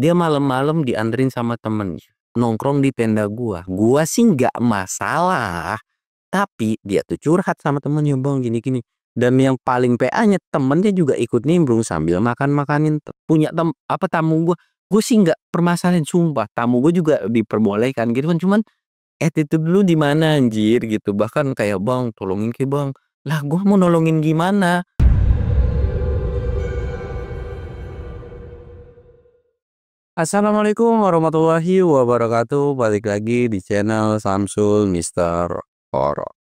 Dia malam-malam dianterin sama temennya, nongkrong di tenda gua. Gua sih nggak masalah, tapi dia tuh curhat sama temennya, "Bang, gini-gini." Dan yang paling PA-nya temennya juga ikut nimbrung sambil makan-makanin punya tamu gua. Gue sih nggak permasalahan sumpah, tamu gue juga diperbolehkan gitu kan, cuman attitude lu di mana anjir gitu. Bahkan kayak, "Bang, tolongin ke Bang." Lah gua mau nolongin gimana? Assalamualaikum warahmatullahi wabarakatuh. Balik lagi di channel Samsul Mister Horor.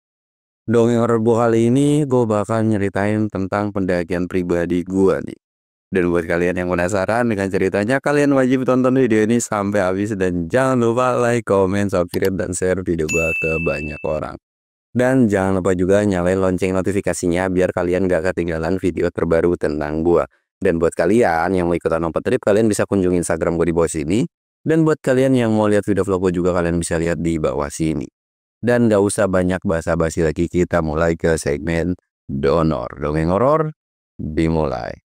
Dongeng horor gua kali ini gue bakal nyeritain tentang pendakian pribadi gua nih. Dan buat kalian yang penasaran dengan ceritanya, kalian wajib tonton video ini sampai habis dan jangan lupa like, comment, subscribe, dan share video gua ke banyak orang. Dan jangan lupa juga nyalain lonceng notifikasinya biar kalian gak ketinggalan video terbaru tentang gua. Dan buat kalian yang mau ikutan open trip, kalian bisa kunjungi Instagram gue di bawah sini. Dan buat kalian yang mau lihat video vlog gue juga, kalian bisa lihat di bawah sini. Dan gak usah banyak basa-basi lagi, kita mulai ke segmen Donor. Dongeng horor dimulai.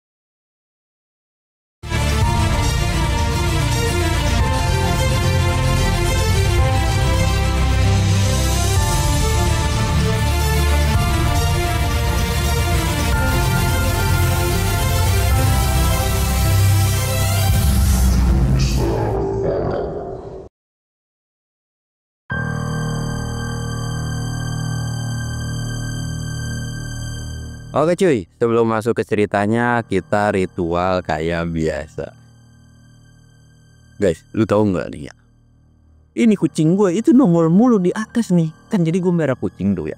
Oke cuy, sebelum masuk ke ceritanya, kita ritual kayak biasa. Guys, lu tahu nggak nih ya? Ini kucing gue itu nongol mulu di atas nih. Kan jadi gue merah kucing tuh ya.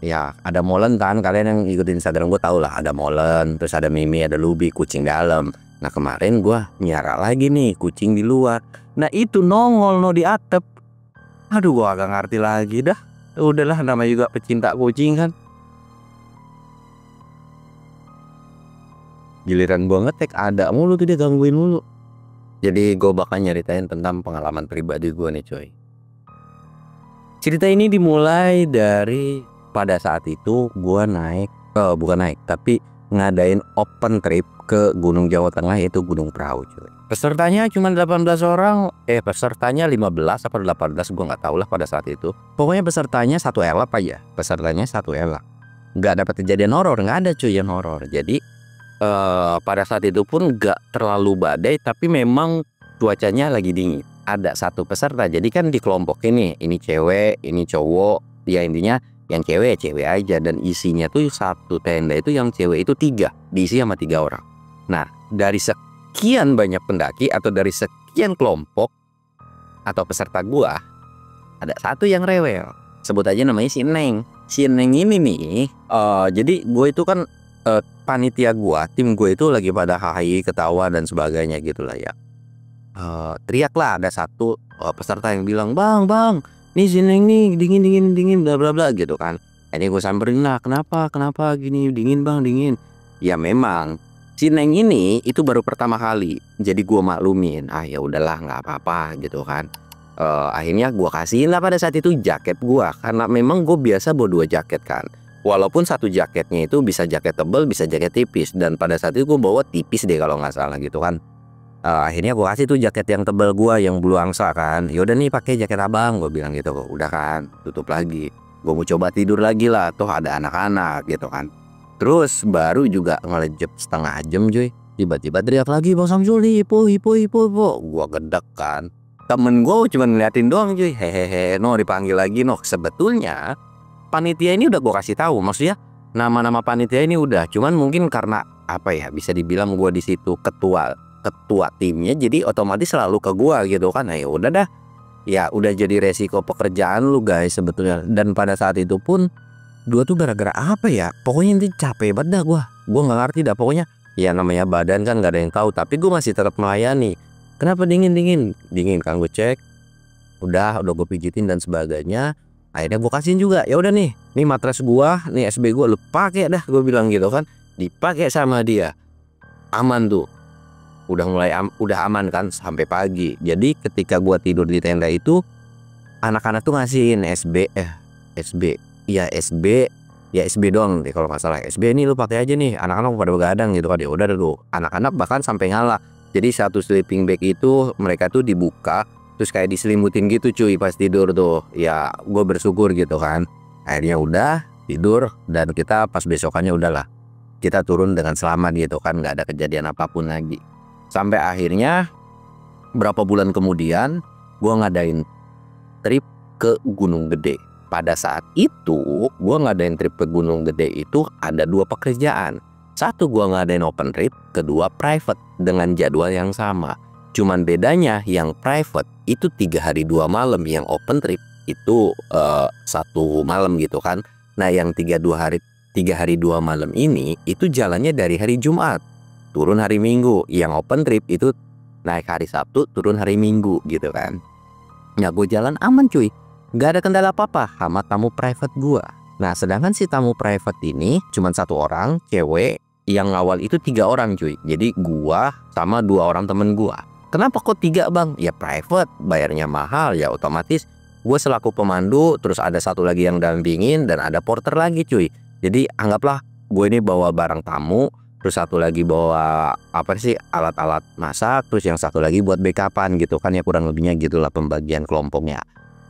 Ya, ada molen kan, kalian yang ikutin Instagram gue tau lah. Ada molen, terus ada Mimi, ada Lubi, kucing dalam. Nah kemarin gue nyara lagi nih, kucing di luar. Nah itu nongol no di atap. Aduh, gue agak ngerti lagi dah. Udahlah, namanya juga pecinta kucing kan. Giliran gue ngetek ada mulu tuh, dia gangguin mulu. Jadi gue bakal nyeritain tentang pengalaman pribadi gue nih coy. Cerita ini dimulai dari pada saat itu gue bukan naik, tapi ngadain open trip ke Gunung Jawa Tengah, yaitu Gunung Prau coy. Pesertanya cuma 18 orang, pesertanya 15 atau 18, gue nggak tahu lah pada saat itu. Pokoknya pesertanya satu elap aja, pesertanya satu elap. Nggak dapat kejadian horor, nggak ada cuy yang horor. Jadi pada saat itu pun gak terlalu badai, tapi memang cuacanya lagi dingin. Ada satu peserta, jadi kan di kelompok ini cewek, ini cowok. Ya intinya yang cewek aja, dan isinya tuh satu tenda itu yang cewek itu 3, diisi sama 3 orang. Nah dari sekian banyak pendaki atau dari sekian kelompok atau peserta gua, ada satu yang rewel. Sebut aja namanya si Neng. Si Neng ini nih, jadi gue itu kan panitia gua, tim gue itu lagi pada hahi, ketawa dan sebagainya gitulah ya. Teriaklah ada satu peserta yang bilang, bang, nih si Neng nih dingin bla bla bla gitu kan. Ini gue samperin lah, kenapa gini, dingin bang, dingin. Ya memang si Neng ini itu baru pertama kali, jadi gue maklumin. Ya udahlah, nggak apa-apa gitu kan. Akhirnya gue kasihin lah pada saat itu jaket gue, karena memang gue biasa bawa 2 jaket kan. Walaupun satu jaketnya itu bisa jaket tebal, bisa jaket tipis. Dan pada saat itu gue bawa tipis deh kalau nggak salah gitu kan. Akhirnya gue kasih tuh jaket yang tebal gue, yang blue angsa kan. Yaudah nih pakai jaket abang, gue bilang gitu. Udah kan, tutup lagi. Gue mau coba tidur lagi lah, tuh ada anak-anak gitu kan. Terus baru juga ngelejep setengah jam cuy, tiba-tiba teriak lagi, Bang Samsul nih, hipo. Gue gedek kan. Temen gue cuma ngeliatin doang cuy, hehehe. No dipanggil lagi no. Sebetulnya panitia ini udah gue kasih tahu, maksudnya nama-nama panitia ini udah, cuman mungkin karena apa ya, bisa dibilang gue di situ ketua timnya, jadi otomatis selalu ke gue gitu kan. Ya udah dah, ya udah jadi resiko pekerjaan lu guys sebetulnya. Dan pada saat itu pun gue tuh gara-gara apa ya, pokoknya intinya capek banget dah gue nggak ngerti dah. Pokoknya ya namanya badan kan nggak ada yang tahu, tapi gue masih tetap melayani. Kenapa dingin kan, gue cek, udah gue pijitin dan sebagainya. Akhirnya gue kasihin juga, ya udah nih matras gua, nih SB gua, lu pakai dah, gue bilang gitu kan. Dipakai sama dia, aman tuh, udah aman kan sampai pagi. Jadi ketika gua tidur di tenda itu, anak-anak tuh ngasihin SB doang deh kalau nggak salah. SB ini lu pakai aja nih, anak-anak pada begadang gitu kan. Ya udah tuh, anak-anak bahkan sampai ngalah, Jadi satu sleeping bag itu mereka tuh dibuka terus kayak diselimutin gitu cuy pas tidur tuh. Ya gue bersyukur gitu kan. Akhirnya udah tidur dan kita pas besokannya udahlah kita turun dengan selamat gitu kan, nggak ada kejadian apapun lagi. Sampai akhirnya berapa bulan kemudian gue ngadain trip ke Gunung Gede. Pada saat itu gue ngadain trip ke Gunung Gede itu ada 2 pekerjaan. Satu gue ngadain open trip, kedua private dengan jadwal yang sama. Cuman bedanya yang private itu 3 hari 2 malam, yang open trip itu 1 malam gitu kan. Nah yang 3 hari 2 malam ini itu jalannya dari hari Jumat turun hari Minggu. Yang open trip itu naik hari Sabtu turun hari Minggu gitu kan. Nah gue jalan aman cuy, gak ada kendala apa-apa sama tamu private gue. Nah sedangkan si tamu private ini cuman 1 orang cewek, yang awal itu 3 orang cuy. Jadi gue sama 2 orang temen gue. Kenapa kok 3 bang? Ya private, bayarnya mahal, ya otomatis gue selaku pemandu, terus ada 1 lagi yang dampingin, dan ada porter lagi cuy. Jadi anggaplah gue ini bawa barang tamu, terus 1 lagi bawa apa sih, alat-alat masak, terus yang 1 lagi buat backupan gitu kan, ya kurang lebihnya gitulah pembagian kelompoknya.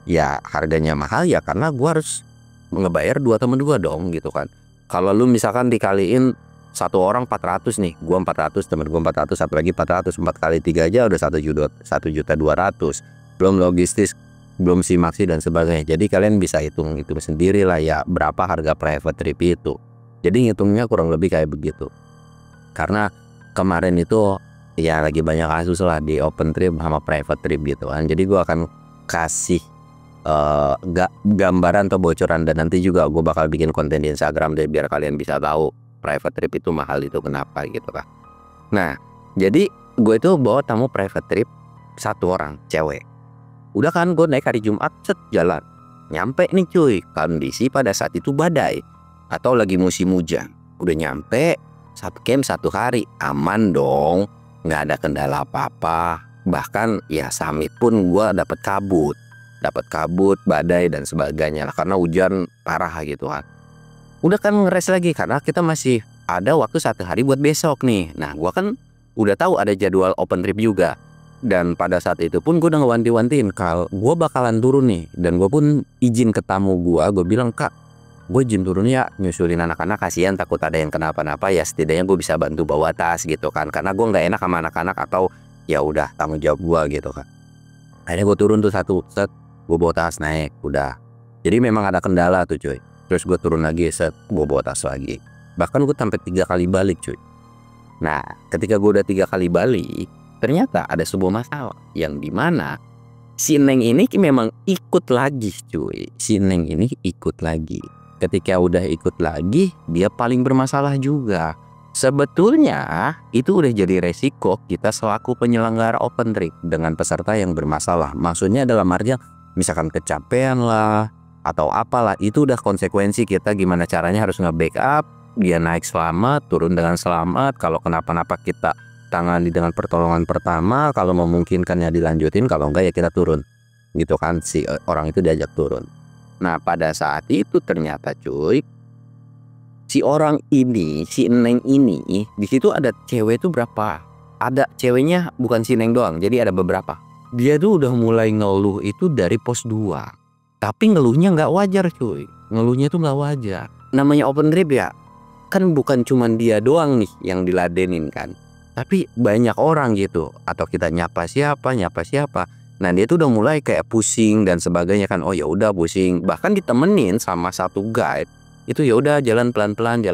Ya harganya mahal ya karena gue harus ngebayar 2 temen gue dong gitu kan. Kalau lu misalkan dikaliin 1 orang 400 nih, gue 400, temen gue 400, 1 lagi 400, 4 kali 3 aja udah 1.200.000, belum logistis, belum simaksi dan sebagainya. Jadi kalian bisa hitung sendiri lah ya berapa harga private trip itu. Jadi ngitungnya kurang lebih kayak begitu. Karena kemarin itu ya lagi banyak kasus lah di open trip sama private trip gitu kan. Jadi gue akan kasih gambaran atau bocoran, dan nanti juga gue bakal bikin konten di Instagram deh biar kalian bisa tahu private trip itu mahal itu kenapa gitu kan. Nah jadi gue itu bawa tamu private trip 1 orang cewek. Udah kan gue naik hari Jumat, set jalan nyampe nih cuy, kondisi pada saat itu badai atau lagi musim hujan. Udah nyampe subcamp 1 hari, aman dong, nggak ada kendala apa-apa. Bahkan ya summit pun gue dapat kabut, badai dan sebagainya lah, karena hujan parah gitu kan. Udah kan ngeres lagi karena kita masih ada waktu 1 hari buat besok nih. Nah gue kan udah tahu ada jadwal open trip juga, dan pada saat itu pun gue udah ngewanti-wantiin kalau gue bakalan turun nih. Dan gue pun izin ke tamu gue bilang, kak gue izin turun ya, nyusulin anak-anak, kasihan takut ada yang kenapa-napa, ya setidaknya gue bisa bantu bawa tas gitu kan, karena gue nggak enak sama anak-anak, atau ya udah tanggung jawab gue gitu kan. Akhirnya gue turun tuh 1 set, gue bawa tas naik udah. Jadi memang ada kendala tuh cuy. Terus gue turun lagi, set, gue bawa tas lagi. Bahkan gue sampai 3 kali balik cuy. Nah ketika gue udah 3 kali balik, ternyata ada sebuah masalah yang dimana si Neng ini memang ikut lagi cuy. Si Neng ini ikut lagi. Ketika udah ikut lagi, dia paling bermasalah juga. Sebetulnya itu udah jadi resiko kita selaku penyelenggara open trip dengan peserta yang bermasalah. Maksudnya dalam artian misalkan kecapean lah atau apalah, itu udah konsekuensi kita gimana caranya harus nge-backup dia naik selamat, turun dengan selamat. Kalau kenapa-napa kita tangani dengan pertolongan pertama, kalau memungkinkan ya dilanjutin, kalau enggak ya kita turun gitu kan, si orang itu diajak turun. Nah pada saat itu ternyata cuy, si orang ini, si Neng ini, di situ ada cewek itu berapa? Ada ceweknya, bukan si Neng doang, jadi ada beberapa. Dia tuh udah mulai ngeluh itu dari pos 2. Tapi ngeluhnya nggak wajar cuy. Ngeluhnya tuh nggak wajar. Namanya open trip ya, kan bukan cuman dia doang nih yang diladenin kan, tapi banyak orang gitu. Atau kita nyapa siapa. Nah dia tuh udah mulai kayak pusing dan sebagainya kan. Oh ya udah pusing. Bahkan ditemenin sama 1 guide. Itu ya udah jalan pelan-pelan.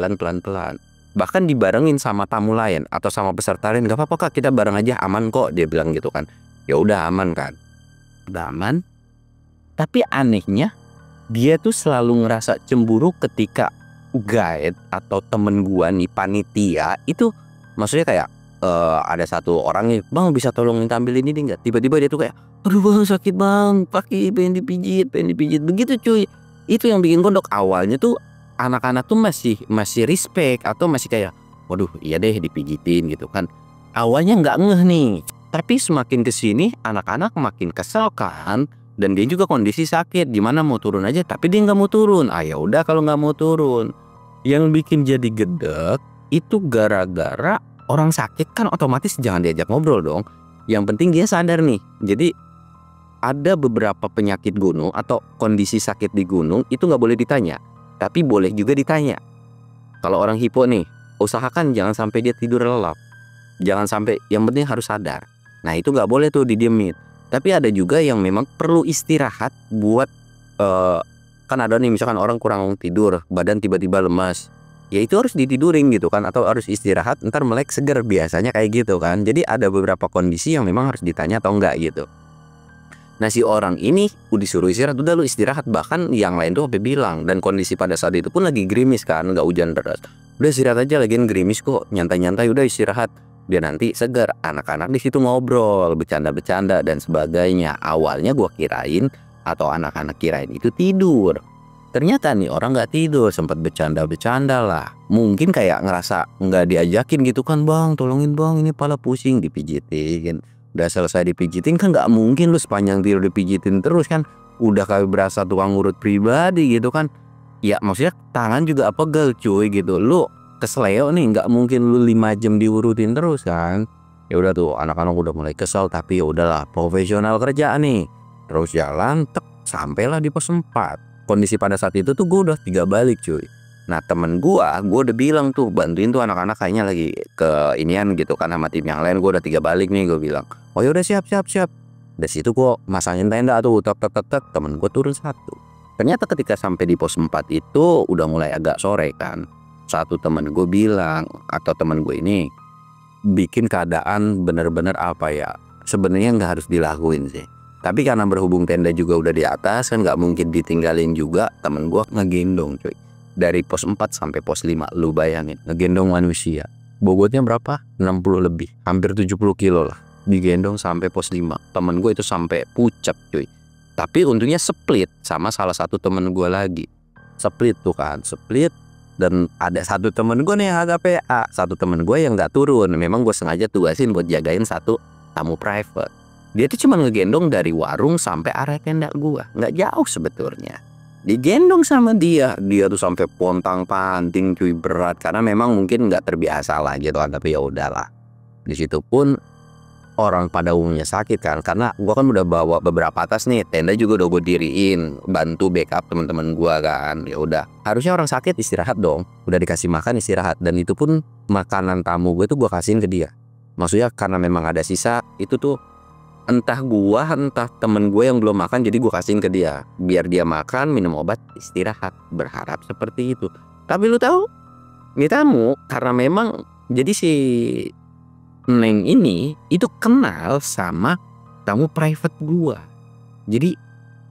Bahkan dibarengin sama tamu lain atau sama peserta lain. Gak apa-apa kak, kita bareng aja, aman kok, dia bilang gitu kan. Ya udah aman kan. Udah aman. Tapi anehnya dia tuh selalu ngerasa cemburu ketika guide atau temen gua nih, panitia itu, maksudnya kayak ada 1 orang nih, bang bisa tolong tampil ini nggak? Tiba-tiba dia tuh kayak, aduh bang sakit bang, kaki pengen dipijit begitu cuy. Itu yang bikin gondok. Awalnya tuh anak-anak tuh masih respect atau masih kayak, waduh iya deh dipijitin gitu kan. Awalnya nggak ngeh nih, tapi semakin kesini anak-anak makin kesel kan. Dan dia juga kondisi sakit, gimana mau turun aja, tapi dia nggak mau turun. Ah ya udah kalau nggak mau turun. Yang bikin jadi gedek itu gara-gara orang sakit kan otomatis jangan diajak ngobrol dong. Yang penting dia sadar nih. Jadi ada beberapa penyakit gunung atau kondisi sakit di gunung itu nggak boleh ditanya, tapi boleh juga ditanya. Kalau orang hipo nih, usahakan jangan sampai dia tidur lelap. Jangan sampai, yang penting harus sadar. Nah itu nggak boleh tuh didiemin. Tapi ada juga yang memang perlu istirahat buat kan ada nih misalkan orang kurang tidur, badan tiba-tiba lemas. Ya itu harus ditidurin gitu kan, atau harus istirahat ntar melek seger, biasanya kayak gitu kan. Jadi ada beberapa kondisi yang memang harus ditanya atau enggak gitu. Nah si orang ini udah disuruh istirahat, udah lu istirahat. Bahkan yang lain tuh sampai bilang, dan kondisi pada saat itu pun lagi gerimis kan, nggak hujan deras. Udah istirahat aja, lagian gerimis kok, nyantai-nyantai, udah istirahat. Dia nanti seger. Anak-anak di situ ngobrol, bercanda-bercanda dan sebagainya. Awalnya gua kirain atau anak-anak kirain itu tidur. Ternyata nih orang nggak tidur, sempat bercanda-bercanda lah. Mungkin kayak ngerasa nggak diajakin gitu kan, bang tolongin bang ini pala pusing, dipijitin. Udah selesai dipijitin kan nggak mungkin lu sepanjang tidur dipijitin terus kan. Udah kayak berasa tukang urut pribadi gitu kan. Ya maksudnya tangan juga pegel cuy gitu. Lu kesleo nih, nggak mungkin lu 5 jam diurutin terus kan. Ya udah tuh anak-anak udah mulai kesel, tapi ya udahlah, profesional kerja nih. Terus jalan sampailah di pos 4. Kondisi pada saat itu tuh gue udah 3 balik cuy. Nah temen gue udah bilang tuh bantuin tuh anak-anak kayaknya lagi ke inian gitu kan sama tim yang lain. Gue udah 3 balik nih, gue bilang oh yaudah siap. Dari situ gue masangin tenda tuh, temen gue turun 1. Ternyata ketika sampai di pos 4 itu udah mulai agak sore kan. Satu temen gue bilang, atau temen gue ini bikin keadaan bener-bener apa ya, sebenarnya nggak harus dilakuin sih. Tapi karena berhubung tenda juga udah di atas kan nggak mungkin ditinggalin juga. Temen gue ngegendong cuy dari pos 4 sampai pos 5. Lu bayangin ngegendong manusia, bobotnya berapa? 60 lebih, hampir 70 kilo lah, digendong sampai pos 5. Temen gue itu sampai pucat cuy. Tapi untungnya split sama salah satu temen gue lagi. Split tuh kan, split. Dan ada satu temen gue nih yang agak PA, satu temen gue yang nggak turun. Memang gue sengaja tugasin buat jagain satu tamu private. Dia tuh cuma ngegendong dari warung sampai area tenda gua, nggak jauh sebetulnya. Digendong sama dia tuh sampai pontang panting cuy, berat karena memang mungkin nggak terbiasa lah gitu kan. Tapi ya udahlah. Di situ pun orang pada umumnya sakit kan, karena gua kan udah bawa beberapa atas nih, tenda juga udah gue diriin, bantu backup teman-teman gua kan. Ya udah, harusnya orang sakit istirahat dong, udah dikasih makan istirahat. Dan itu pun makanan tamu gue tuh gua kasihin ke dia. Maksudnya karena memang ada sisa itu tuh, entah gua entah temen gue yang belum makan, jadi gue kasihin ke dia biar dia makan, minum obat, istirahat. Berharap seperti itu. Tapi lu tahu ini tamu karena memang jadi si Neng ini itu kenal sama tamu private gua. Jadi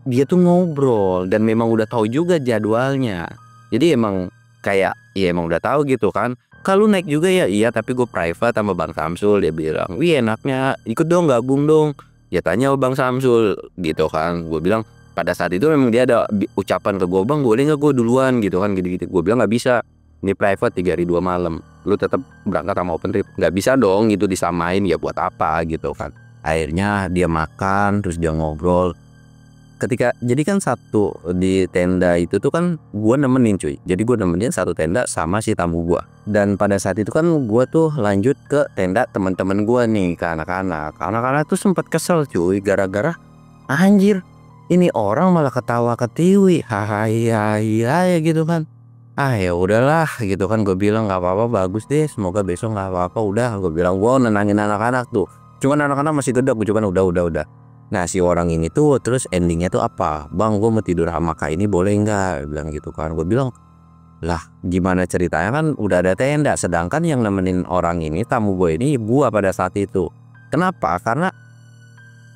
dia tuh ngobrol dan memang udah tahu juga jadwalnya. Jadi emang kayak ya emang udah tahu gitu kan. Kalau naik juga ya iya, tapi gue private sama Bang Samsul. Dia bilang wih enaknya ikut dong, gabung dong. Ya tanya Bang Samsul gitu kan. Gue bilang pada saat itu memang dia ada ucapan ke gue, bang boleh nggak gue duluan gitu kan, gitu-gitu. Gue bilang nggak bisa, ini private 3 hari 2 malam, lu tetap berangkat sama open trip. Nggak bisa dong gitu disamain, ya buat apa gitu kan. Akhirnya dia makan terus dia ngobrol. Ketika jadi kan satu di tenda itu tuh kan gue nemenin cuy. Jadi gue nemenin satu tenda sama si tamu gue. Dan pada saat itu kan gue tuh lanjut ke tenda teman-teman gue nih, ke anak-anak. Anak-anak tuh sempat kesel cuy, gara-gara anjir ini orang malah ketawa ketiwi, hahaha ya gitu kan. Ah ya udahlah gitu kan, gue bilang nggak apa-apa, bagus deh, semoga besok nggak apa-apa. Udah gue bilang gue nenangin anak-anak tuh. Cuman anak-anak masih gedek, cuman udah. Nah si orang ini tuh terus endingnya tuh apa, bang gue mau tidur sama kak ini boleh nggak, bilang gitu kan. Gue bilang lah gimana ceritanya, kan udah ada tenda, sedangkan yang nemenin orang ini tamu gue ini gue pada saat itu. Kenapa? Karena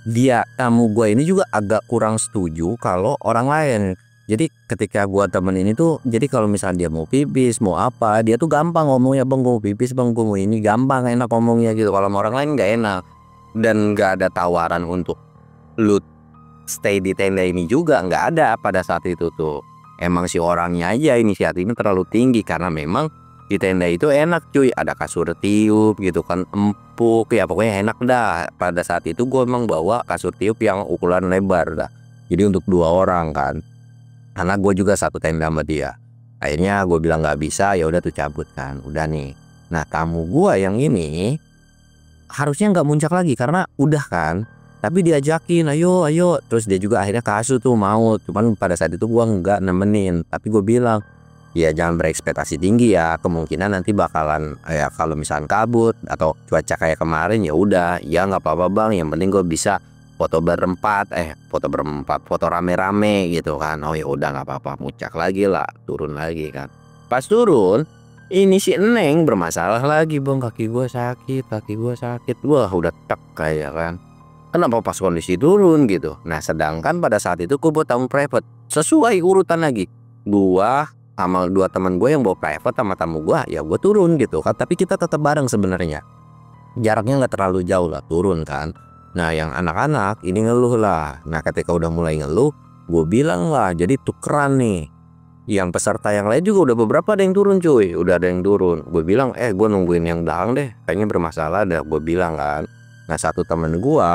dia tamu gue ini juga agak kurang setuju kalau orang lain. Jadi ketika gue temen ini tuh, jadi kalau misalnya dia mau pipis mau apa, dia tuh gampang ngomongnya, bang gue mau pipis, bang gue mau ini, gampang enak ngomongnya gitu. Kalau sama orang lain nggak enak, dan nggak ada tawaran untuk lu stay di tenda ini juga nggak ada pada saat itu tuh. Emang si orangnya aja inisiatifnya terlalu tinggi, karena memang di tenda itu enak cuy, ada kasur tiup gitu kan, empuk ya pokoknya enak dah. Pada saat itu gue emang bawa kasur tiup yang ukuran lebar dah, jadi untuk 2 orang kan, karena gue juga satu tenda sama dia. Akhirnya gue bilang nggak bisa, ya udah tuh cabut kan. Udah nih Nah tamu gua yang ini harusnya nggak muncak lagi karena udah kan, tapi diajakin ayo ayo, terus dia juga akhirnya kasu tuh mau, cuman pada saat itu gua nggak nemenin, tapi gue bilang ya jangan berekspektasi tinggi ya, kemungkinan nanti bakalan ya kalau misalkan kabut atau cuaca kayak kemarin ya udah ya nggak apa-apa bang, yang penting gue bisa foto berempat foto rame-rame gitu kan. Oh ya udah nggak apa-apa, muncak lagi lah, turun lagi kan. Pas turun ini si Eneng bermasalah lagi bang, kaki gue sakit, wah udah tek kayak kan. Kenapa pas kondisi turun gitu? Nah sedangkan pada saat itu gue buat tamu private sesuai urutan lagi. Gua sama dua teman gue yang bawa private sama tamu gue ya gue turun gitu kan. Tapi kita tetap bareng sebenarnya. Jaraknya nggak terlalu jauh lah turun kan. Nah yang anak-anak ini ngeluh lah. Nah ketika udah mulai ngeluh, gue bilang lah jadi tukeran nih. Yang peserta yang lain juga udah beberapa ada yang turun cuy, udah ada yang turun. Gue bilang gue nungguin yang belakang deh, kayaknya bermasalah dah, gue bilang kan. Nah satu temen gue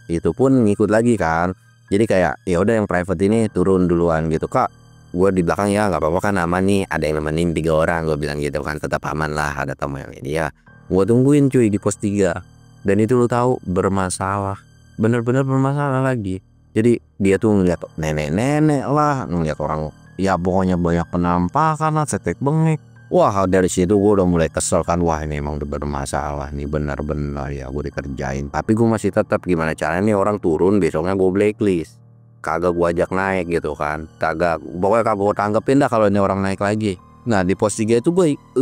itu pun ngikut lagi kan. Jadi kayak ya udah yang private ini turun duluan gitu kak. Gue di belakang ya nggak apa-apa kan, aman nih, ada yang nemenin 3 orang, gue bilang gitu kan, tetap aman lah ada tamu yang ini ya. Gue tungguin cuy di pos 3 dan itu lu tahu bermasalah, bener-bener bermasalah lagi. Jadi dia tuh ngeliat nenek-nenek lah, ngeliat orang ya pokoknya banyak penampakan lah, cetek bengek. Wah dari situ gue udah mulai kesel kan, wah ini emang udah bermasalah nih benar-benar ya gue dikerjain. Tapi gue masih tetap gimana caranya nih orang turun besoknya gue blacklist, kagak gue ajak naik gitu kan, pokoknya kagak gue tanggepin dah kalau ini orang naik lagi. Nah di pos 3 itu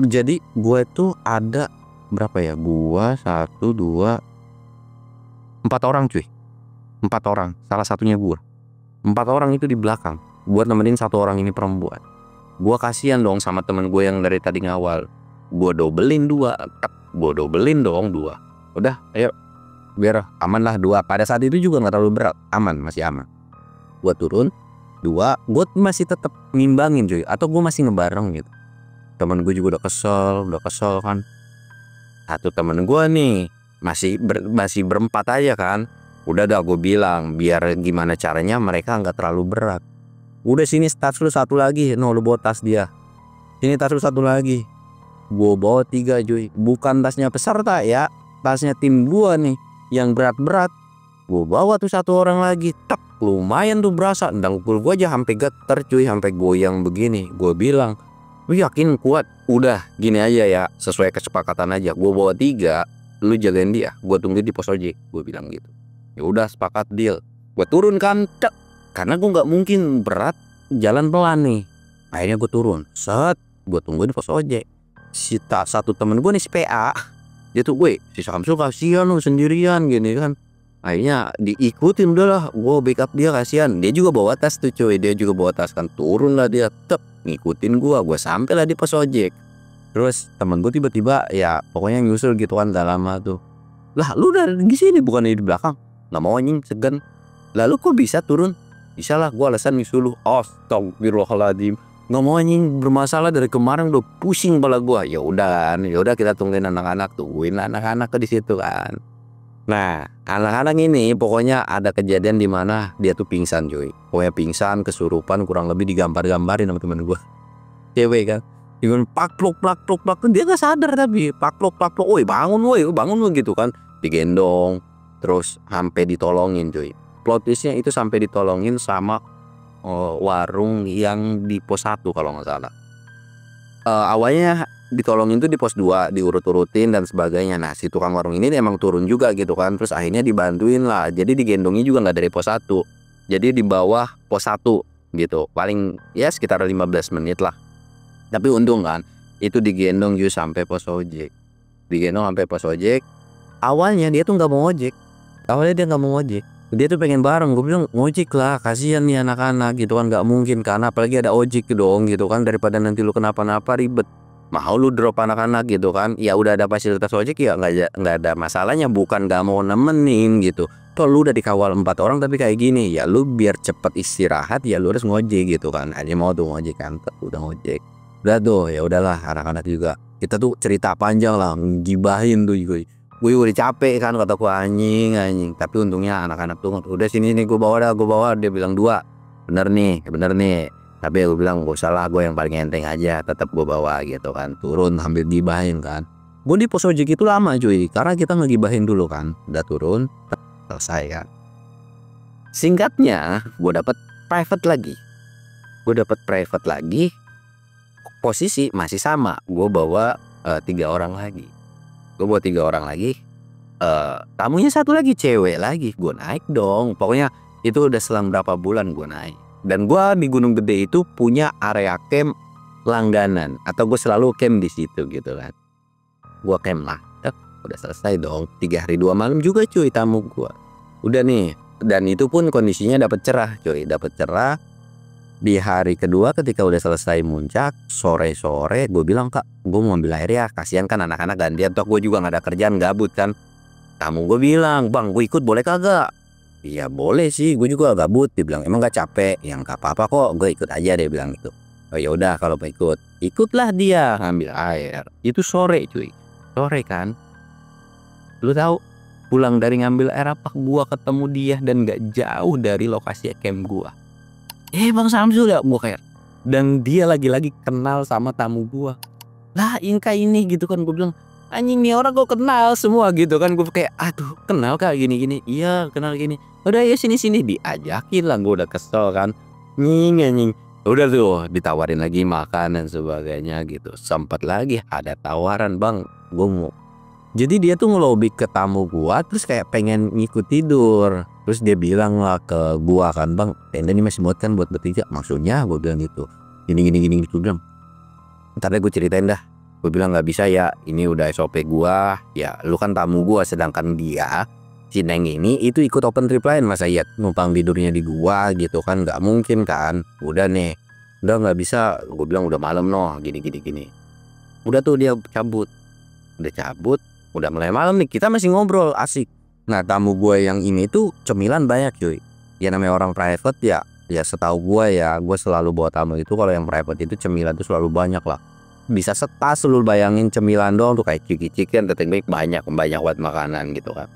jadi gue tuh ada berapa ya, gua 1 2 4 orang cuy, 4 orang, salah satunya gua. 4 orang itu di belakang buat nemenin 1 orang ini perempuan. Gua kasihan dong sama temen gue yang dari tadi ngawal. Gua dobelin 2, gua dobelin dong 2. Udah ayo biar aman lah 2. Pada saat itu juga nggak terlalu berat, aman, masih aman. Gua turun 2, gua masih tetap ngimbangin cuy, atau gua masih ngebareng gitu. Temen gue juga udah kesel kan. Satu temen gue nih masih berempat aja kan. Udah dah gue bilang biar gimana caranya mereka nggak terlalu berat. Udah sini tas lu 1 lagi, no lu bawa tas dia. Sini tas lu 1 lagi. Gue bawa 3 cuy, bukan tasnya peserta ya, tasnya tim gua nih yang berat-berat. Gue bawa tuh 1 orang lagi, tek, lumayan tuh berasa. Dengkul gue aja sampai geter cuy, sampai goyang begini. Gue bilang, lu yakin kuat? Udah gini aja ya, sesuai kesepakatan aja. Gue bawa 3, lu jagain dia, gue tunggu di pos ojek. Gue bilang gitu. Ya udah sepakat deal. Gue turun kan, karena gue nggak mungkin berat jalan pelan nih. Akhirnya gue turun, set, gue tunggu di pos ojek. Satu temen gue nih si PA, dia tuh gue si Samsul kasihan lu sendirian gini kan. Akhirnya diikutin, udahlah gue backup dia, kasihan. Dia juga bawa tas tuh cuy, dia juga bawa tas kan, turun lah dia, ngikutin gue sampai lah di pos ojek. Terus temen gue tiba-tiba ya pokoknya nyusul gitu kan, udah lama tuh. Lah lu dari di sini bukan di belakang? Nggak mau anjing, segan. Lalu kok bisa turun? Bisa lah, gue alasan nyusul lu. Astagfirullahaladzim, nggak mau anjing, bermasalah dari kemarin udah pusing kepala gue. Ya udah kan, ya udah kita tungguin anak-anak, tungguin anak-anak ke di situ kan. Nah anak-anak ini pokoknya ada kejadian di mana dia tuh pingsan cuy. Pokoknya pingsan, kesurupan, kurang lebih digambar-gambarin sama temen gue. Cewek kan, dengan plak dia nggak sadar tapi plak, woi bangun woi gitu kan, digendong terus sampai ditolongin cuy. Plot twistnya itu sampai ditolongin sama warung yang di pos 1 kalau nggak salah. Awalnya ditolongin tuh di pos 2, diurut-urutin dan sebagainya. Nah si tukang warung ini emang turun juga gitu kan, terus akhirnya dibantuin lah. Jadi digendongnya juga nggak dari pos 1, jadi di bawah pos 1 gitu, paling ya sekitar 15 menit lah. Tapi untung kan itu digendong juga sampai pos ojek. Digendong sampai pos ojek. Awalnya dia tuh nggak mau ojek. Dia tuh pengen bareng. Gue bilang ngojek lah, kasihan nih anak-anak gitu kan, nggak mungkin kan, apalagi ada ojek dong gitu kan, daripada nanti lu kenapa-napa ribet. Mau lu drop anak-anak gitu kan, ya udah ada fasilitas ojek ya nggak ada masalahnya, bukan nggak mau nemenin gitu. Toh lu udah dikawal 4 orang tapi kayak gini ya, lu biar cepet istirahat ya lu harus ngojek gitu kan. Aja mau tuh ngojek kan, udah ngojek. Udah tuh ya udahlah, anak-anak juga kita tuh cerita panjang lah, gibahin tuh gue udah capek kan, kataku anjing. Tapi untungnya anak-anak tuh udah sini nih, gue bawa. Dia bilang 2, bener nih. Tapi gue bilang gak usah lah, gue yang paling enteng aja, tetap gue bawa gitu kan. Turun hampir gibahin kan. Gue di pos ojek itu lama cuy, karena kita ngegibahin dulu kan. Udah turun, selesai kan. Singkatnya, gue dapet private lagi. Posisi masih sama, gue bawa 3 orang lagi. Tamunya satu lagi cewek lagi. Gue naik dong. Pokoknya itu udah selang berapa bulan gue naik. Dan gue di Gunung Gede itu punya area camp langganan, atau gue selalu camp di situ gitu kan. Gue camp lah, udah selesai dong. 3 hari 2 malam juga cuy tamu gue. Udah nih, dan itu pun kondisinya dapat cerah cuy, Di hari kedua ketika udah selesai muncak, sore-sore gue bilang, kak, gue mau ambil air ya, kasihan kan anak-anak gantian, toh gue juga gak ada kerjaan, gabut kan. Tamu gue bilang, bang gue ikut boleh kagak? Iya boleh sih, gue juga gabut. Dia bilang, emang gak capek? Yang gak apa-apa kok, gue ikut aja, dia bilang gitu. Oh ya udah kalau mau ikutlah dia ngambil air. Itu sore cuy, sore kan. Lu tahu pulang dari ngambil air apa, gua ketemu dia dan gak jauh dari lokasi camp gua. Bang Samsul ya, gua kayak. Dan dia lagi-lagi kenal sama tamu gua. Lah Inka ini gitu kan, gua bilang anjing nih orang gua kenal semua gitu kan. Gua kayak aduh kenal kak gini-gini. Iya kenal gini. Udah ya sini-sini, diajakin lah. Gua udah kesel kan. Nying. Udah tuh ditawarin lagi makan dan sebagainya gitu. Sempat lagi ada tawaran, bang gue mau. Jadi dia tuh ngelobi ke tamu gua, terus kayak pengen ngikut tidur. Terus dia bilang lah ke gua kan, bang tenda ini masih muat kan buat bertiga? Maksudnya gue bilang gitu. Gini gitu. Bilang ntar deh gue ceritain dah. Gue bilang gak bisa ya, ini udah SOP gua. Ya lu kan tamu gua, sedangkan dia si Neng ini itu ikut open trip lain, masa ya numpang tidurnya di gua gitu kan, nggak mungkin kan. Udah nggak bisa. Gue bilang udah malam noh, gini. Udah tuh dia cabut, udah mulai malam nih, kita masih ngobrol asik. Nah tamu gue yang ini tuh cemilan banyak cuy. Ya namanya orang private ya setahu gue ya, gue selalu bawa tamu itu kalau yang private itu cemilan tuh selalu banyak lah. Bisa setas lu bayangin cemilan doang tuh kayak ciki-cikian, tetep banyak buat makanan gitu kan.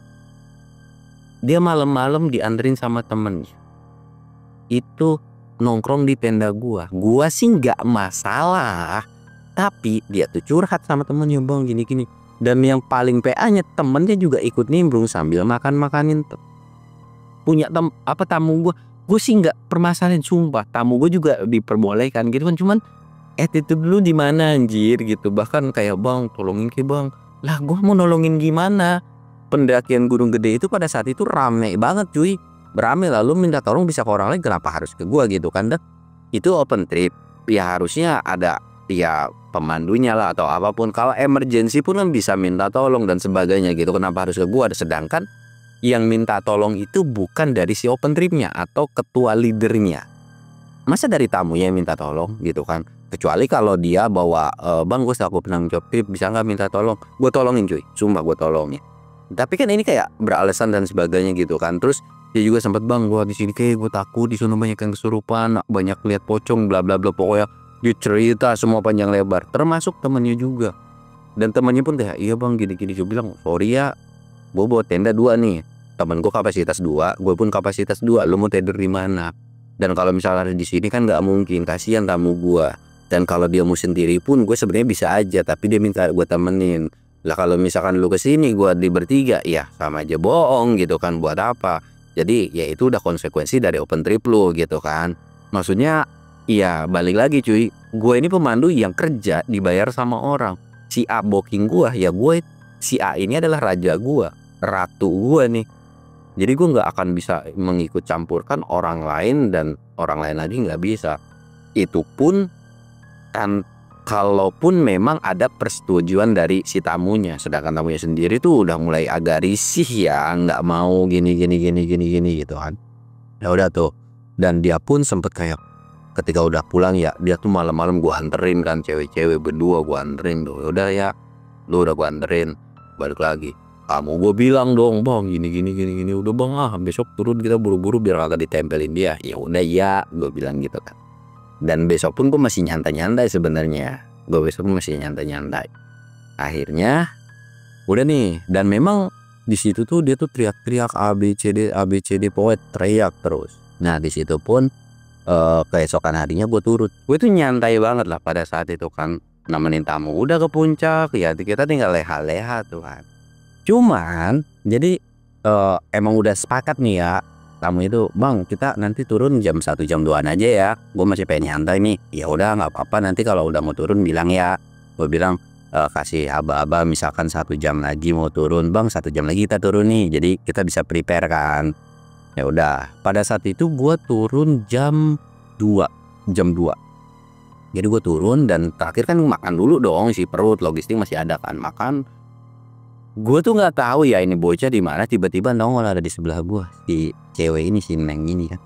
Dia malam-malam dianterin sama temennya itu nongkrong di tenda gua sih nggak masalah, tapi dia tuh curhat sama temennya, bang gini. Dan yang paling PA-nya temennya juga ikut nimbrung sambil makanin punya tamu gua sih nggak permasalahan, sumpah. Tamu gua juga diperbolehkan gitu kan, cuman attitude dulu di mana anjir gitu. Bahkan kayak, bang tolongin ke bang. Lah gua mau nolongin gimana? Pendakian Gunung Gede itu pada saat itu rame banget cuy, berame, lalu minta tolong bisa ke orang lain, kenapa harus ke gua gitu kan. Dan itu open trip ya harusnya ada ya pemandunya lah atau apapun. Kalau emergency pun kan bisa minta tolong dan sebagainya gitu, kenapa harus ke gua? Sedangkan yang minta tolong itu bukan dari si open tripnya atau ketua leadernya, masa dari tamunya yang minta tolong gitu kan. Kecuali kalau dia bawa bang gue selaku penanggung jawab trip bisa nggak minta tolong, gue tolongin cuy, sumpah gue tolongin. Tapi kan ini kayak beralasan dan sebagainya gitu kan. Terus dia juga sempat, bang gua di sini kayak gue takut di sana banyak yang kesurupan, banyak lihat pocong bla bla bla. Pokoknya dia cerita semua panjang lebar, termasuk temennya juga. Dan temennya pun kayak, iya bang gini. Gue bilang sorry ya, gue bawa tenda 2 nih, temen gue kapasitas 2, gue pun kapasitas 2, lu mau tidur di mana? Dan kalau misalnya di sini kan nggak mungkin, kasihan tamu gue. Dan kalau dia mau sendiri pun gue sebenarnya bisa aja, tapi dia minta gue temenin. Lah kalau misalkan lu kesini gua di bertiga, ya sama aja bohong gitu kan, buat apa? Jadi ya itu udah konsekuensi dari open trip lu gitu kan. Maksudnya ya balik lagi cuy, gue ini pemandu yang kerja dibayar sama orang. Si A booking gua, ya si A ini adalah raja gua, ratu gua nih. Jadi gue nggak akan bisa mengikut campurkan orang lain, dan orang lain lagi nggak bisa. Itu pun kan kalaupun memang ada persetujuan dari si tamunya. Sedangkan tamunya sendiri tuh udah mulai agak risih ya, nggak mau gini gitu kan. Ya udah tuh, dan dia pun sempet kayak ketika udah pulang ya, dia tuh malam-malam gua anterin kan, cewek-cewek berdua gua anterin tuh. Udah ya, lu udah gua anterin, balik lagi. Kamu gue bilang dong, bang gini. Udah bang besok turun kita buru-buru biar agak ditempelin dia. Ya udah ya, gue bilang gitu kan. Dan besok pun gue masih nyantai-nyantai sebenarnya. Akhirnya udah nih, dan memang di situ tuh dia tuh teriak-teriak ABCD pokoknya teriak terus. Nah di situ pun keesokan harinya gue turut. Gue tuh nyantai banget lah pada saat itu kan. nemenin tamu udah ke puncak, ya kita tinggal leha-leha tuh kan. Cuman jadi emang udah sepakat nih ya tamu itu, "Bang, kita nanti turun jam 1 jam 2-an aja ya. Gue masih pengen nyantai nih." "Ya udah nggak apa-apa, nanti kalau udah mau turun bilang ya." Gue bilang, kasih aba-aba misalkan 1 jam lagi mau turun, "Bang 1 jam lagi kita turun nih." Jadi kita bisa prepare kan. Ya udah, pada saat itu gue turun jam 2 jam 2. Jadi gue turun dan terakhir kan makan dulu dong, isi perut, logistik masih ada kan, makan. Gue tuh nggak tahu ya ini bocah di mana tiba-tiba nongol ada di sebelah gue, si cewek ini, si Neng ini kan.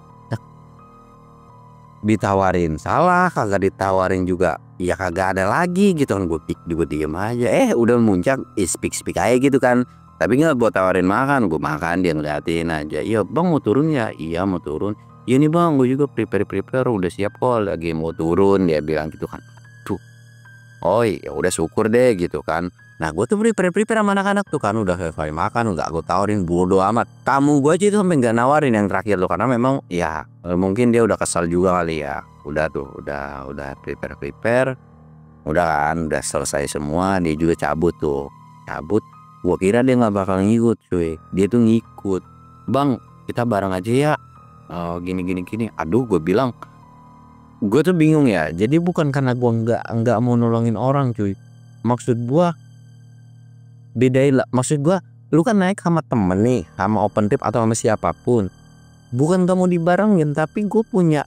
Ditawarin salah, kagak ditawarin juga, ya kagak ada lagi gitu kan. Gue diem aja, udah muncak, speak aja gitu kan. Tapi nggak buat tawarin makan, gue makan dia ngeliatin aja. "Iya bang mau turun ya?" "Iya mau turun." "Iya nih bang gue juga prepare udah siap kok lagi mau turun," dia bilang gitu kan. Tuh, oh ya udah syukur deh gitu kan. Nah gue tuh prepare sama anak-anak tuh kan, udah selesai makan nggak gue tawarin, bodo amat. Tamu gue aja itu sampai nggak nawarin yang terakhir loh, karena memang ya mungkin dia udah kesal juga kali ya. Udah tuh udah prepare, udah kan udah selesai semua, dia juga cabut. Gue kira dia nggak bakal ngikut cuy, dia tuh ngikut. "Bang kita bareng aja ya, gini." Aduh gue bilang, gue tuh bingung ya. Jadi bukan karena gue nggak mau nolongin orang cuy, maksud gue bedain lah. Maksud gue lu kan naik sama temen nih, sama open trip atau sama siapapun, bukan kamu dibarengin, tapi gue punya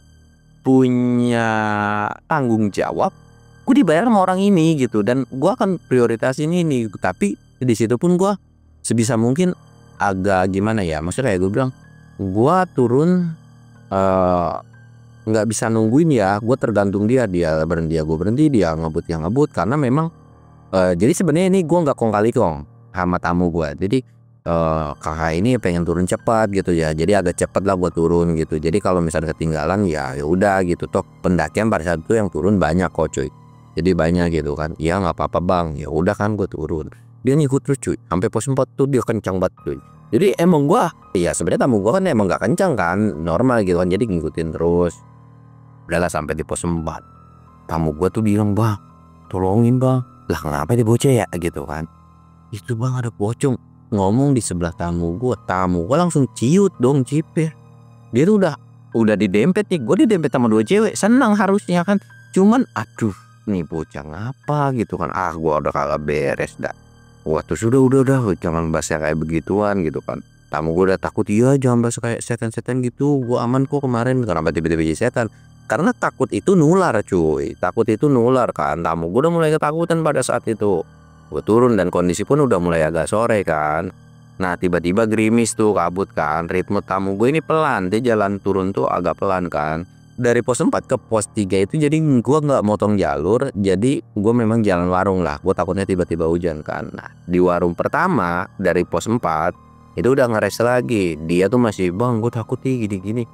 tanggung jawab. Gue dibayar sama orang ini gitu, dan gue akan prioritasin ini. Tapi di situ pun gue sebisa mungkin agak gimana ya, maksudnya kayak gue bilang, gue turun nggak bisa nungguin ya, gue tergantung dia berhenti ya gue berhenti, dia ngebut karena memang jadi sebenarnya ini gue nggak kong kali kong sama tamu gue. Jadi kakak ini pengen turun cepat gitu ya, jadi agak cepat lah gue turun gitu. Jadi kalau misalnya ketinggalan ya udah gitu, toh pendakian pada saat itu yang turun banyak kok cuy, jadi banyak gitu kan. "Ya nggak apa-apa bang." Ya udah kan gue turun, dia ngikut terus cuy sampai pos 4 tuh, dia kencang banget cuy. Jadi emang gue ya sebenarnya tamu gue kan emang nggak kencang kan, normal gitu kan, jadi ngikutin terus. Udahlah sampai di pos 4, tamu gue tuh bilang, "Bang tolongin bang." "Lah kenapa dia bocah ya?" gitu kan. "Itu bang ada pocong." Ngomong di sebelah tamu gue langsung ciut dong, cipir. Dia tuh udah didempet nih, gue didempet sama 2 cewek, senang harusnya kan. Cuman aduh nih bocah ngapa gitu kan, gue udah kagak beres dah. Wah terus udah jangan bahas yang kayak begituan gitu kan. Tamu gue udah takut, "Iya jangan bahas kayak setan-setan gitu, gue aman kok kemarin." Kenapa tiba-tiba jadi setan? Karena takut itu nular cuy, kan. Tamu gue udah mulai ketakutan pada saat itu. Gue turun dan kondisi pun udah mulai agak sore kan. Nah tiba-tiba gerimis tuh, kabut kan. Ritme tamu gue ini pelan, dia jalan turun tuh agak pelan kan. Dari pos 4 ke pos 3 itu jadi gue nggak motong jalur, jadi gue memang jalan warung lah. Gue takutnya tiba-tiba hujan kan. Nah di warung pertama dari pos 4 itu udah ngeres lagi. Dia tuh masih, "Bang gue takut nih gini."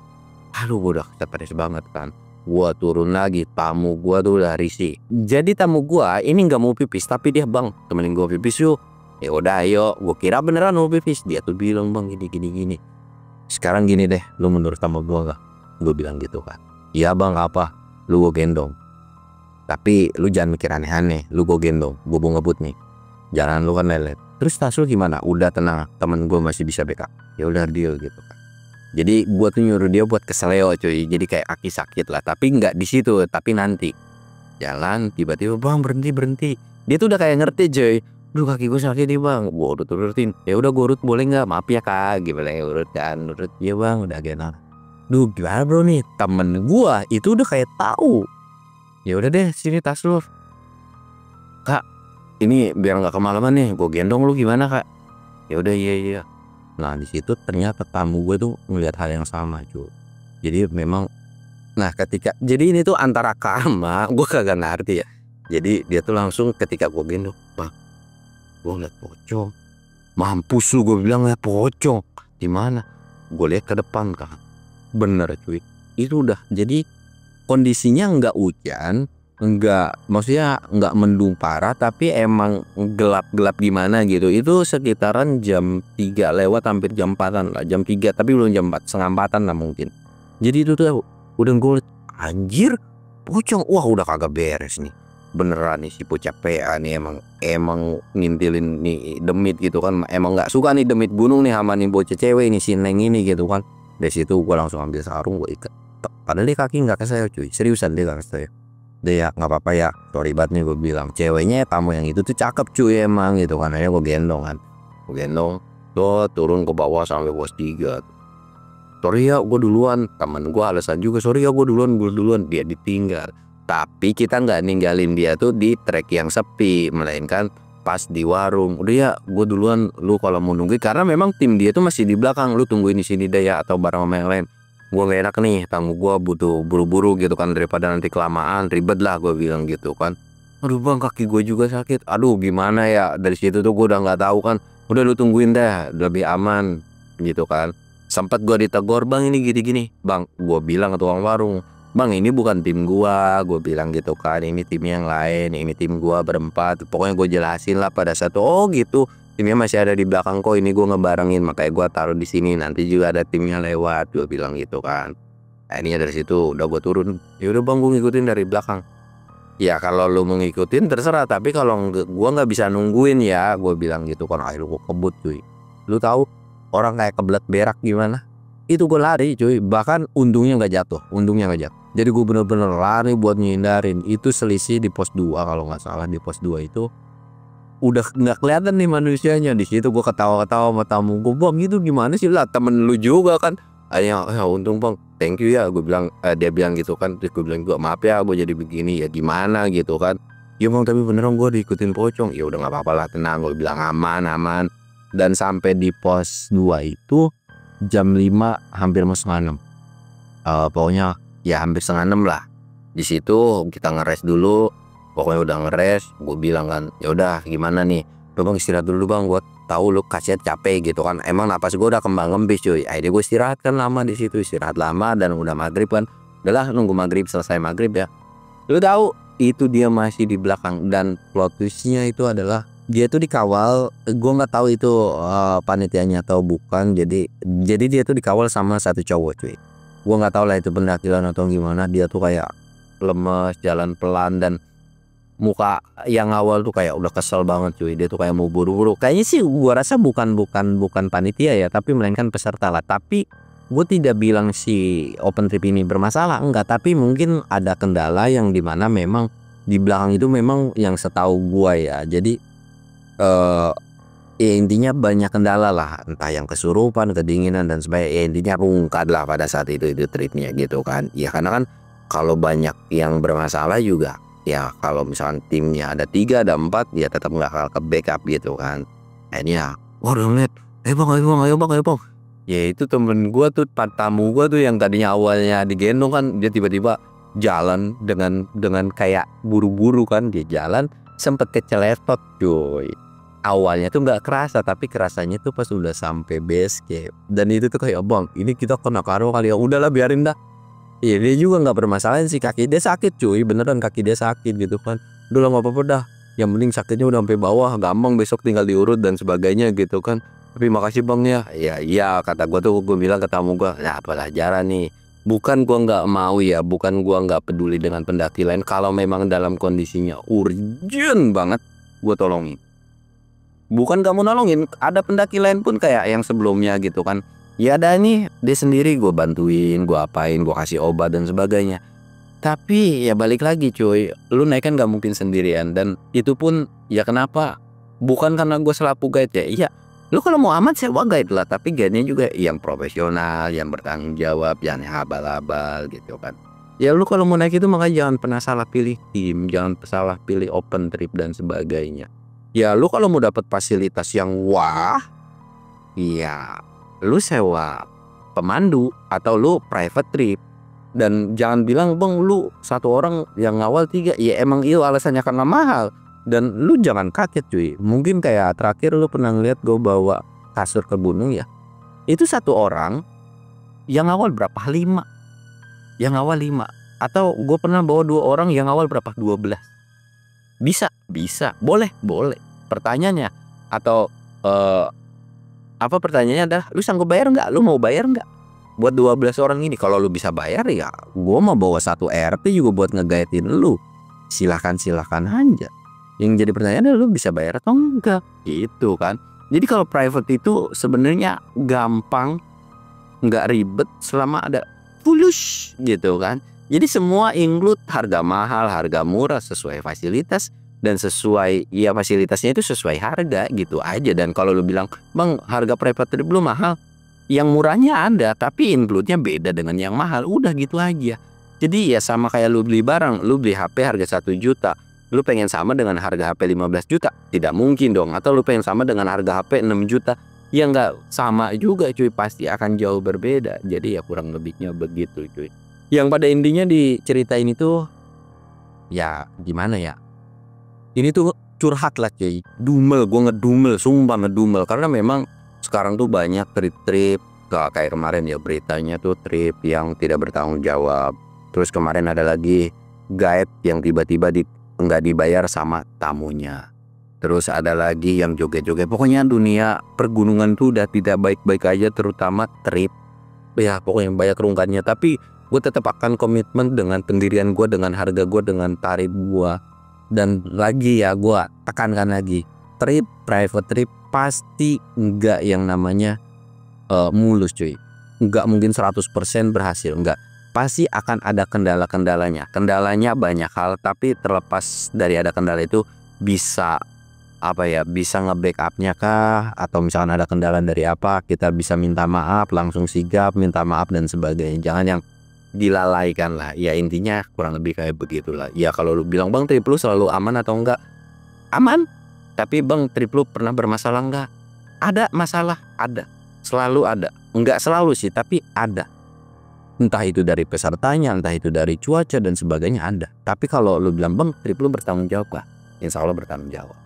Aduh gue udah stres banget kan. Gua turun lagi, tamu gua tuh udah risih. Jadi tamu gua ini nggak mau pipis, tapi dia, "Bang temenin gua pipis yuk." Ya udah ayo, gua kira beneran mau pipis. Dia tuh bilang, "Bang gini. Sekarang gini deh, lu menurut tamu gua nggak?" Gue bilang gitu kan. "Iya bang apa?" "Lu gua gendong. Tapi lu jangan mikir aneh-aneh, lu gua gendong, gua mau ngebut nih. Jalan lu kan lelet. Terus tas lu gimana?" "Udah tenang, temen gua masih bisa backup." Ya udah deal gitu kan. Jadi gue tuh nyuruh dia buat ke Seleo cuy, jadi kayak kaki sakit lah, tapi nggak di situ, tapi nanti jalan tiba-tiba, "Bang berhenti." Dia tuh udah kayak ngerti cuy. "Duh kaki gue sakit nih bang." Gue urutin. "Ya udah gue urut boleh nggak?" "Maaf ya kak," gimana ya, urut kan, urut. "Ya bang udah enak." Duh gimana bro nih, temen gue itu udah kayak tahu. "Ya udah deh sini tas lu." "Kak ini biar nggak kemalaman nih, gue gendong lu gimana kak?" "Ya udah iya." Nah di situ ternyata tamu gue tuh ngelihat hal yang sama cuy. Jadi memang, nah jadi ini tuh antara karma, gue kagak ngerti ya. Jadi dia tuh langsung ketika gue gendong, "Bang gue ngeliat pocong." "Mampus lu," gue bilang, "ya pocong di mana?" Gue lihat ke depan kan, bener cuy. Itu udah jadi kondisinya nggak hujan, maksudnya nggak mendung parah, tapi emang gelap gimana gitu. Itu sekitaran jam 3 lewat, hampir jam 4-an lah, jam 3 tapi belum jam 4, setengah 4-an lah mungkin. Jadi itu tuh udah gue anjir pocong, wah udah kagak beres nih. beneran nih si Pucak PA nih emang ngintilin nih demit gitu kan, emang nggak suka nih demit gunung nih sama nih bocah cewek ini si Neng ini gitu kan. Dari situ gue langsung ambil sarung gue ikat. Padahal dia kaki nggak kesayo cuy, seriusan dia nggak kesayo. Dia ya nggak apa-apa ya, sorry banget nih gue bilang, ceweknya tamu yang itu tuh cakep cuy emang gitu kan. Akhirnya gue gendong kan, gue gendong tuh turun ke bawah sampai pos 3. Sorry ya gue duluan, temen gue alasan juga, sorry ya gue duluan, dia ditinggal. Tapi kita nggak ninggalin dia tuh di trek yang sepi, melainkan pas di warung. Udah ya gue duluan, lu kalau mau nunggu, karena memang tim dia tuh masih di belakang, lu tungguin di sini deh ya atau bareng sama yang lain. Gue gak enak nih, tamu gue butuh buru-buru gitu kan, daripada nanti kelamaan ribet lah gue bilang gitu kan. Aduh bang, kaki gue juga sakit, aduh gimana ya. Dari situ tuh gue udah nggak tahu kan, udah lu tungguin deh, lebih aman gitu kan. Sempat gue ditegur, bang ini gini-gini. Bang, gue bilang ke tukang warung, bang ini bukan tim gue bilang gitu kan, ini tim yang lain, ini tim gue berempat. Pokoknya gue jelasin lah pada satu, oh gitu, timnya masih ada di belakang kok, ini gue ngebarengin makanya gue taruh di sini, nanti juga ada timnya lewat, gue bilang gitu kan. Nah ini dari situ udah gue turun, ya udah bang gue ngikutin dari belakang. Ya kalau lu mau ngikutin terserah, tapi kalau gue nggak bisa nungguin ya, gue bilang gitu kan. Akhirnya gue kebut cuy, lu tahu orang kayak kebelet berak gimana? Itu gue lari cuy, bahkan untungnya nggak jatuh. Jadi gue bener-bener lari buat ngindarin. Itu selisih di pos 2 kalau nggak salah. Di pos 2 itu udah nggak kelihatan nih manusianya. Di situ gue ketawa-ketawa sama tamu gue, bang itu gimana sih lah, temen lu juga kan. Ayo ya untung bang, thank you ya, gue bilang. Dia bilang gitu kan, terus gue bilang, gue maaf ya gue jadi begini ya gimana gitu kan. Ya bang tapi beneran gue diikutin pocong. Ya udah nggak apa-apa lah, tenang, gue bilang aman. Dan sampai di pos 2 itu jam 5 hampir mau setengah 6. Pokoknya ya hampir setengah 6 lah. Di situ kita ngeres dulu. Pokoknya udah ngeres, gue bilang kan, ya udah gimana nih, bang istirahat dulu bang, gue tahu lu kasihan capek gitu kan. Emang napas gue udah kembang kempis cuy. Akhirnya gue istirahat kan lama di situ, istirahat lama dan udah maghrib kan. Udahlah nunggu maghrib, selesai maghrib ya. Lu tahu itu dia masih di belakang, dan plot twistnya itu adalah dia tuh dikawal. Gue nggak tahu itu panitianya atau bukan. Jadi dia tuh dikawal sama satu cowok cuy. Gue nggak tahu lah itu pendakilan atau gimana. Dia tuh kayak lemes, jalan pelan, dan muka yang awal tuh kayak udah kesel banget cuy. Dia tuh kayak mau buru-buru. Kayaknya sih gue rasa bukan panitia ya, tapi melainkan peserta lah. Tapi gue tidak bilang si open trip ini bermasalah, enggak. Tapi mungkin ada kendala yang dimana memang di belakang itu memang yang setahu gue ya. Jadi ya intinya banyak kendala lah, entah yang kesurupan, kedinginan dan sebagainya. Ya intinya rungkad lah pada saat itu tripnya gitu kan. Ya karena kan kalau banyak yang bermasalah juga, ya kalau misalkan timnya ada 3 ada 4, ya tetap nggak bakal ke backup gitu kan. Akhirnya wah udah ngeliat, ayo bang. Ya itu temen gua tuh, tamu gua tuh yang tadinya awalnya digendong kan, dia tiba-tiba jalan dengan kayak buru-buru kan. Dia jalan sempet keceletot cuy. Awalnya tuh nggak kerasa, tapi kerasanya tuh pas udah sampai base camp. Dan itu tuh kayak, bang ini kita kena karo kali ya, udahlah biarin dah. Iya dia juga nggak bermasalahin sih, kaki dia sakit cuy, beneran kaki dia sakit gitu kan. Udah lah nggak apa-apa dah, yang penting sakitnya udah sampai bawah, gampang besok tinggal diurut dan sebagainya gitu kan. Tapi makasih bang ya. Iya kata gue tuh, gue bilang ke tamu gue, ya pelajaran nih. Bukan gua nggak mau ya, bukan gua nggak peduli dengan pendaki lain. Kalau memang dalam kondisinya urgent banget, gue tolongin. Bukan gak mau nolongin, ada pendaki lain pun kayak yang sebelumnya gitu kan. Ya ada nih, dia sendiri gue bantuin, gue apain, gue kasih obat dan sebagainya. Tapi ya balik lagi cuy, lu naik kan gak mungkin sendirian. Dan itu pun ya kenapa? Bukan karena gue selaku guide ya. Iya, lu kalau mau aman sewa guide lah, tapi guide-nya juga yang profesional, yang bertanggung jawab, yang abal-abal gitu kan. Ya lu kalau mau naik itu makanya jangan pernah salah pilih tim, jangan salah pilih open trip dan sebagainya. Ya lu kalau mau dapat fasilitas yang wah, ya lu sewa pemandu atau lu private trip. Dan jangan bilang bang lu satu orang yang ngawal 3, ya emang itu alasannya karena mahal. Dan lu jangan kaget cuy, mungkin kayak terakhir lu pernah ngeliat gue bawa kasur ke gunung ya, itu satu orang yang ngawal berapa? 5. Yang ngawal 5. Atau gue pernah bawa 2 orang yang ngawal berapa? 12. Bisa, boleh. Pertanyaannya atau apa pertanyaannya adalah, lu sanggup bayar nggak? Lu mau bayar nggak buat 12 orang ini? Kalau lu bisa bayar ya, gue mau bawa 1 RT juga buat ngegaetin lu. silahkan aja. Yang jadi pertanyaan adalah lu bisa bayar atau enggak gitu kan. Jadi kalau private itu sebenarnya gampang, nggak ribet selama ada fulus gitu kan. Jadi semua include harga mahal, harga murah sesuai fasilitas, dan sesuai ya fasilitasnya itu sesuai harga gitu aja. Dan kalau lu bilang, "Bang, harga private trip lu mahal." Yang murahnya ada tapi include-nya beda dengan yang mahal. Udah gitu aja. Jadi ya sama kayak lu beli barang, lu beli HP harga 1 juta, lu pengen sama dengan harga HP 15 juta? Tidak mungkin dong. Atau lu pengen sama dengan harga HP 6 juta? Ya nggak sama juga cuy, pasti akan jauh berbeda. Jadi ya kurang lebihnya begitu cuy. Yang pada intinya diceritain itu ya gimana ya? Ini tuh curhat lah cuy. Dumel, gue ngedumel, sumpah ngedumel. Karena memang sekarang tuh banyak trip-trip kayak kemarin ya beritanya tuh trip yang tidak bertanggung jawab. Terus kemarin ada lagi guide yang tiba-tiba nggak dibayar sama tamunya. Terus ada lagi yang joget-joget. Pokoknya dunia pergunungan tuh udah tidak baik-baik aja, terutama trip. Ya pokoknya banyak rungkannya. Tapi gue tetap akan komitmen dengan pendirian gue, dengan harga gue, dengan tarif gue. Dan lagi ya gue tekankan lagi, trip, private trip pasti enggak yang namanya mulus cuy. Enggak mungkin 100% berhasil, enggak. Pasti akan ada kendala-kendalanya. Kendalanya banyak hal, tapi terlepas dari ada kendala itu bisa bisa nge-backupnya kah, atau misalkan ada kendala dari apa, kita bisa minta maaf, langsung sigap minta maaf dan sebagainya. Jangan yang dilalaikan lah. Ya intinya kurang lebih kayak begitulah. Ya kalau lu bilang, "Bang, trip lu selalu aman atau enggak?" Aman. Tapi bang, trip lu pernah bermasalah enggak? Ada masalah, ada. Selalu ada. Enggak selalu sih, tapi ada. Entah itu dari pesertanya, entah itu dari cuaca dan sebagainya, ada. Tapi kalau lu bilang, "Bang, trip lu bertanggung jawab gak?" Insya Allah bertanggung jawab.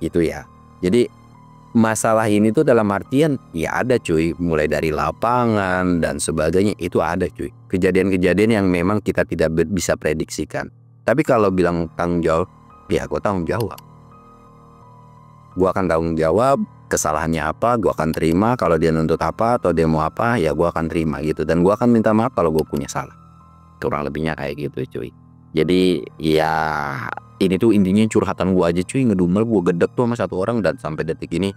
Itu ya. Jadi masalah ini tuh dalam artian ya ada cuy. Mulai dari lapangan dan sebagainya itu ada cuy. Kejadian-kejadian yang memang kita tidak bisa prediksikan. Tapi kalau bilang tanggung jawab, ya gue tanggung jawab. Gue akan tanggung jawab. Kesalahannya apa, gue akan terima. Kalau dia nuntut apa atau dia mau apa, ya gue akan terima gitu. Dan gue akan minta maaf kalau gue punya salah. Kurang lebihnya kayak gitu cuy. Jadi ya ini tuh intinya curhatan gue aja cuy. Ngedumel, gue gedek tuh sama satu orang. Dan sampai detik ini,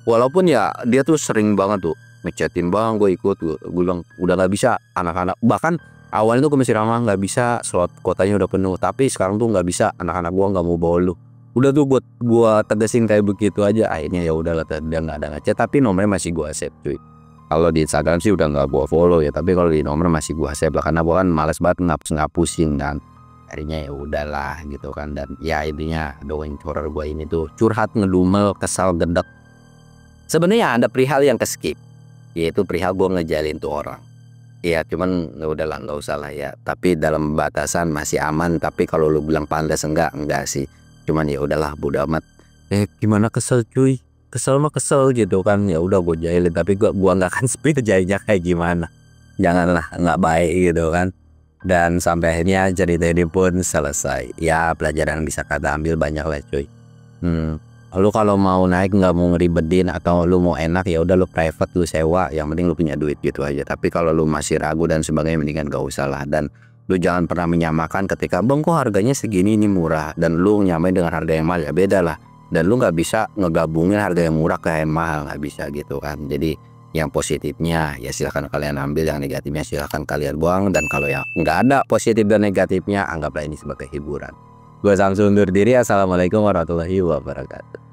walaupun ya dia tuh sering banget tuh ngechatin, "Bang, gue ikut." Gue bilang udah gak bisa anak-anak. Bahkan awalnya tuh ke Mesir Ramah gak bisa, slot kotanya udah penuh. Tapi sekarang tuh gak bisa, anak-anak gue gak mau bawa lu. Udah tuh gua tegesin kayak begitu aja. Akhirnya ya udah lah, dia nggak ada ngechat, tapi nomornya masih gua save cuy. Kalau di Instagram sih udah nggak gua follow ya, tapi kalau di nomor masih gua save lah, karena gua kan males banget ngapusin kan. Akhirnya ya udahlah gitu kan. Dan ya intinya doing horror gua ini tuh curhat, ngedumel, kesal, gedek. Sebenarnya ada perihal yang keskip, yaitu perihal gua ngejalin tuh orang. Ya cuman udahlah, nggak usah lah ya. Tapi dalam batasan masih aman. Tapi kalau lu bilang pantas enggak sih. Cuman ya udahlah, bodo amat. Gimana, kesel cuy, kesel mah kesel gitu kan. Ya udah gue jahilin, tapi gua nggak akan spill jahilnya kayak gimana. Janganlah, nggak baik gitu kan. Dan sampai akhirnya cerita ini pun selesai. Ya pelajaran bisa kata ambil banyak lah cuy. Lu kalau mau naik nggak mau ngeribetin atau lu mau enak, ya udah lu private, lu sewa, yang penting lu punya duit gitu aja. Tapi kalau lu masih ragu dan sebagainya, mendingan gak usah lah. Dan lu jangan pernah menyamakan ketika, "Bang, kok harganya segini, ini murah," dan lu nyamain dengan harga yang mahal, ya beda lah. Dan lu nggak bisa ngegabungin harga yang murah ke yang mahal, nggak bisa gitu kan. Jadi yang positifnya ya silahkan kalian ambil, yang negatifnya silahkan kalian buang. Dan kalau yang nggak ada positif dan negatifnya, anggaplah ini sebagai hiburan. Gua Samsul undur diri. Assalamualaikum warahmatullahi wabarakatuh.